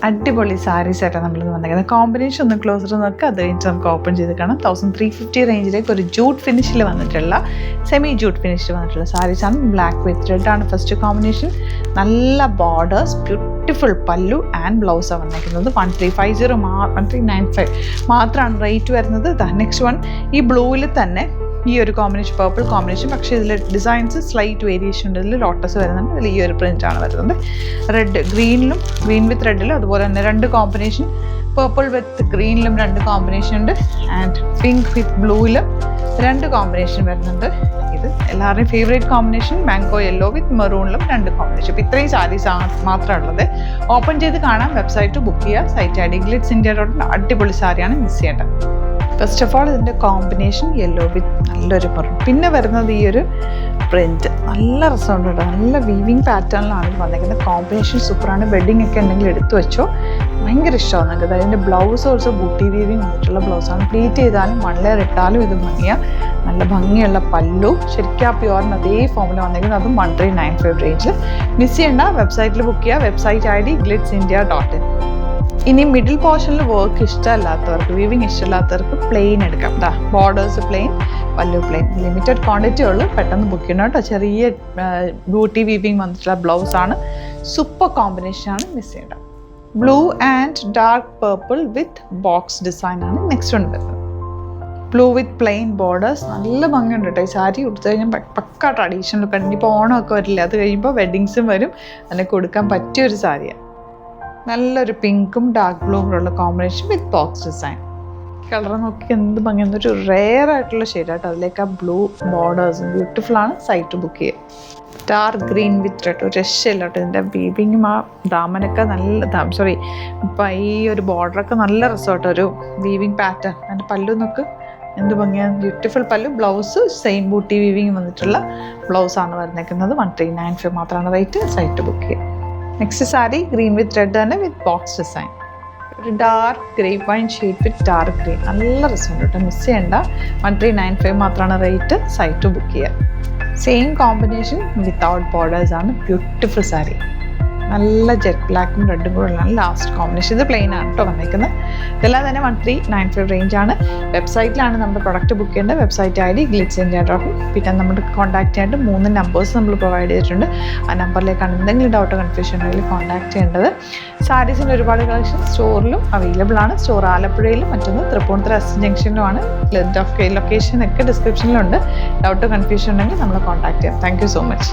അടിപൊളി സാരീസ് ആയിട്ടാണ് നമ്മളിന്ന് വന്നിരിക്കുന്നത്. കോമ്പിനേഷൻ ഒന്ന് ക്ലോസർ നോക്കുക, അത് കഴിഞ്ഞിട്ട് നമുക്ക് ഓപ്പൺ ചെയ്ത് കാണാം. 1350 റേഞ്ചിലേക്ക് ഒരു ജൂട്ട് ഫിനിഷിൽ വന്നിട്ടുള്ള സെമി ജൂട്ട് ഫിനിഷിൽ വന്നിട്ടുള്ള സാരീസാണ്. ബ്ലാക്ക് വിത്ത് റെഡ് ആണ് ഫസ്റ്റ് കോമ്പിനേഷൻ. നല്ല ബോർഡേഴ്സ്, ബ്യൂട്ടിഫുൾ പല്ലു ആൻഡ് ബ്ലൗസാണ് വന്നിരിക്കുന്നത്. 1350 1395 മാത്രമാണ് റേറ്റ് വരുന്നത്. നെക്സ്റ്റ് വൺ ഈ ബ്ലൂവിൽ തന്നെ ഈ ഒരു കോമ്പിനേഷൻ, പേർപ്പിൾ കോമ്പിനേഷൻ, പക്ഷേ ഇതിൽ ഡിസൈൻസ് സ്ലൈറ്റ് വേരിയേഷൻ ഉണ്ട്. ഇതിൽ ലോട്ടസ് വരുന്നുണ്ട്, ഇതിൽ ഈ ഒരു പ്രിൻ്റാണ് വരുന്നത്. റെഡ് ഗ്രീനിലും, ഗ്രീൻ വിത്ത് റെഡിലും, അതുപോലെ തന്നെ രണ്ട് കോമ്പിനേഷൻ, പേർപ്പിൾ വിത്ത് ഗ്രീനിലും രണ്ട് കോമ്പിനേഷൻ ഉണ്ട്, ആൻഡ് പിങ്ക് വിത്ത് ബ്ലൂവിലും രണ്ട് കോമ്പിനേഷൻ വരുന്നുണ്ട്. ഇത് എല്ലാവരുടെയും favourite combination mango yellow with മെറൂണിലും രണ്ട് കോമ്പിനേഷൻ. ഇപ്പോൾ ഇത്രയും സാരീസ് മാത്രമാണുള്ളത്. ഓപ്പൺ ചെയ്ത് കാണാം, വെബ്സൈറ്റ് ബുക്ക് ചെയ്യുക. സൈറ്റ് ഐ ഡി glitzindia.in. അടിപൊളി സാരിയാണ്, മിസ് ചെയ്യേണ്ടത്. ഫസ്റ്റ് ഓഫ് ഓൾ ഇതിൻ്റെ കോമ്പിനേഷൻ യെല്ലോ വിത്ത് നല്ലൊരു മെറൂൺ. പിന്നെ വരുന്നത് ഈ ഒരു പ്രിൻറ്റ് നല്ല രസമുണ്ട് കേട്ടോ. നല്ല വീവിങ് പാറ്റേണിലാണ് ഇത് വന്നിരിക്കുന്നത്. കോമ്പിനേഷൻ സൂപ്പറാണ്. വെഡിങ് ഒക്കെ ഉണ്ടെങ്കിൽ എടുത്തു വെച്ചോ, ഭയങ്കര ഇഷ്ടമാണ് നിങ്ങൾക്ക്. അതിൻ്റെ ബ്ലൗസ് ഓൾസോ ബൂട്ടി വീവിങ് വന്നിട്ടുള്ള ബ്ലൗസാണ്. പ്ലീറ്റ് ചെയ്താലും 1 ലെയർ ഇട്ടാലും ഇത് ഭംഗിയാണ്. നല്ല ഭംഗിയുള്ള പല്ലു, ശരിക്കും ആ പ്യുവറിന് അതേ ഫോമിൽ വന്നിരിക്കുന്നത്. അതും 1395 റേഞ്ചിൽ. മിസ് ചെയ്യേണ്ട, വെബ്സൈറ്റിൽ ബുക്ക് ചെയ്യുക. വെബ്സൈറ്റ് ഐ ഡി glitzindia.in. ഇനി മിഡിൽ പോർഷനിൽ വർക്ക് ഇഷ്ടമല്ലാത്തവർക്ക്, വീവിങ് ഇഷ്ടമില്ലാത്തവർക്ക് പ്ലെയിൻ എടുക്കാം. ബോർഡേഴ്സ് പ്ലെയിൻ, പല്ലു പ്ലെയിൻ. ലിമിറ്റഡ് ക്വാണ്ടിറ്റി ഉള്ളൂ, പെട്ടെന്ന് ബുക്ക് ചെയ്യണം കേട്ടോ. ചെറിയ ബ്യൂട്ടി വീവിങ് വന്നിട്ടുള്ള ബ്ലൗസാണ്. സൂപ്പർ കോമ്പിനേഷനാണ്, മിസ് ചെയ്യേണ്ട. Blue and dark purple with box ഡിസൈനാണ് നെക്സ്റ്റ് വൺ വരുന്നത്. ബ്ലൂ വിത്ത് പ്ലെയിൻ ബോർഡേഴ്സ്, നല്ല ഭംഗിയുണ്ട് കേട്ടോ. ഈ സാരി കൊടുത്തു കഴിഞ്ഞാൽ പക്ക ട്രഡീഷണൽ ലുക്ക്. ഇനിയിപ്പോൾ ഓണമൊക്കെ വരില്ല, അത് കഴിയുമ്പോൾ വെഡ്ഡിങ്സും വരും, അതിന് കൊടുക്കാൻ പറ്റിയൊരു സാരിയാണ്. നല്ലൊരു പിങ്കും ഡാർക്ക് ബ്ലൂവും ഉള്ള combination with box design. Colour നോക്കി എന്ത് ഭംഗി, എന്നൊരു റെയർ ആയിട്ടുള്ള ഷെയ്ഡായിട്ട് അതിലേക്ക് ആ ബ്ലൂ ബോർഡേഴ്സും ബ്യൂട്ടിഫുള്ളാണ്. സൈറ്റ് ബുക്ക് ചെയ്യുക. ഡാർക്ക് ഗ്രീൻ വിത്ത് റെഡ്, ഒരു രക്ഷയില്ല കേട്ടോ. ഇതിൻ്റെ വീവിങ്ങും ആ ദാമനൊക്കെ നല്ല ഇപ്പം ഈ ഒരു ബോർഡറൊക്കെ നല്ല രസമാട്ടോ. ഒരു വീവിങ് പാറ്റേൺ. അതിൻ്റെ പല്ലു നോക്ക് എന്ത് ഭംഗിയാണ്, ബ്യൂട്ടിഫുൾ പല്ലു. ബ്ലൗസ് സെയിം ബൂട്ടി വീവിങ് വന്നിട്ടുള്ള ബ്ലൗസാണ് വരുന്നേക്കുന്നത്. 1395 മാത്രമാണ് റേറ്റ്. സൈറ്റ് ബുക്ക് ചെയ്യുക. Next sari green with red തന്നെ വിത്ത് ബോക്സ് ഡിസൈൻ. ഒരു ഡാർക്ക് ഗ്രേപ്പ് വൈൻ ഷെയ്ഡ് വിത്ത് ഡാർക്ക് ഗ്രീൻ, നല്ല രസമുണ്ട് കേട്ടോ. മിസ് ചെയ്യേണ്ട, 1395 മാത്രമാണ് റേറ്റ്. സൈറ്റ് ബുക്ക് ചെയ്യുക. സെയിം കോമ്പിനേഷൻ വിത്തൗട്ട് ബോർഡേഴ്സ് ആണ്. ബ്യൂട്ടിഫുൾ സാരി. നല്ല ജെറ്റ് ബ്ലാക്കും റെഡും കൂടെ ഉള്ള ലാസ്റ്റ് കോമ്പിനേഷൻ. ഇത് പ്ലെയിൻ ആണ് കേട്ടോ വന്നിരിക്കുന്നത്. ഇതെല്ലാം തന്നെ 1395 റേഞ്ചാണ്. വെബ്സൈറ്റിലാണ് നമ്മുടെ പ്രൊഡക്റ്റ് ബുക്ക് ചെയ്യേണ്ടത്. വെബ്സൈറ്റ് ഐ ഡി glitzindia.in. പിന്നെ നമ്മുടെ കോൺടാക്ട് ചെയ്യാനായിട്ട് 3 നമ്പേഴ്സ് നമ്മൾ പ്രൊവൈഡ് ചെയ്തിട്ടുണ്ട്. ആ നമ്പറിലേക്കാണ് എന്തെങ്കിലും ഡൗട്ടോ കൺഫ്യൂഷൻ ഉണ്ടെങ്കിൽ കോൺടാക്ട് ചെയ്യേണ്ടത്. സാരീസിൻ്റെ ഒരുപാട് കളക്ഷൻ സ്റ്റോറിലും അവൈലബിൾ ആണ്. സ്റ്റോർ ആലപ്പുഴയിലും മറ്റൊന്ന് തൃപ്പൂണിത്തുറ എസ് ജംഗ്ഷനിലുമാണ്. ലൊക്കേഷനൊക്കെ ഡിസ്ക്രിപ്ഷനിലുണ്ട്. ഡൗട്ടോ കൺഫ്യൂഷൻ ഉണ്ടെങ്കിൽ നമ്മളെ കോൺടാക്ട് ചെയ്യാം. Thank you so much.